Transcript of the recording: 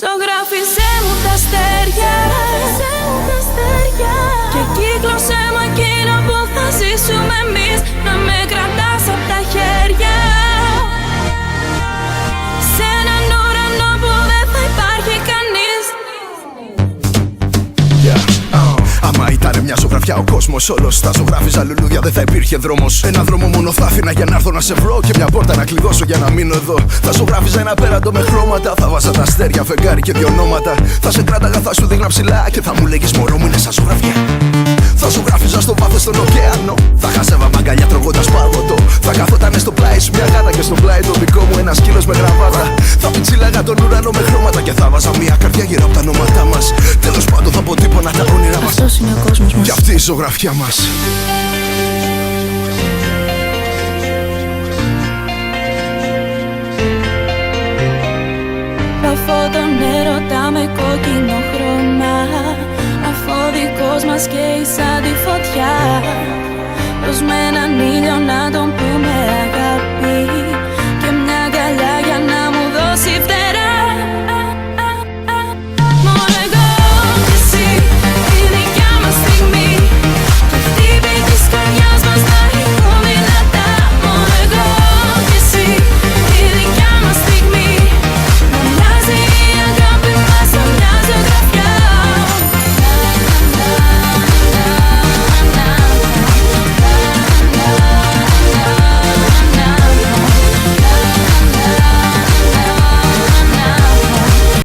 Ζωγράφιζέ μου τα αστέρια και κύκλωσέ μου εκείνο που θα ζήσουμε εμείς. Να με κρατάς απ' τα χέρια σε έναν ουρανό που δεν θα υπάρχει κανείς. Άμα ήταν μια ζωγραφιά ο κόσμος όλος, θα ζωγράφιζα λουλούδια, δεν θα υπήρχε δρόμος. Ένα δρόμο μόνο θα άφηνα για να έρθω να σε βρω, και μια πόρτα να κλειδώσω για να μείνω εδώ. Θα ζωγράφιζα ένα πέραντο με χρώματα, θα βάζα τα αστέρια, φεγγάρι και δυο ονόματα. Θα σε κράταγα, θα σου δείχνα ψηλά και θα μου λέγεις μωρό μου είναι σαν ζωγραφιά. Θα ζωγράφιζα στο βάθος στον ωκεανό, θα χάζευα μαγκαλιά τρώγοντας παγωτό. Θα καθότανε στο πλάι σου μια γάτα και στο πλάι το δικό μου ένα σκύλος με γραβάτα. Θα πιτσίλαγα τον ουρανό με χρώματα και θα βάζα μια καρδιά γύρω από τα ονόματά μας. Τέλος πάντων θα αποτύπωνα τα όνειρά μας. Αυτός είναι ο κόσμος μας Κι αυτή η ζωγραφιά μας. Αφού τον έρωτα με κόκκινο χρώμα, αφού δικός μας καίει σαν τη φωτιά, πως με έναν ήλιο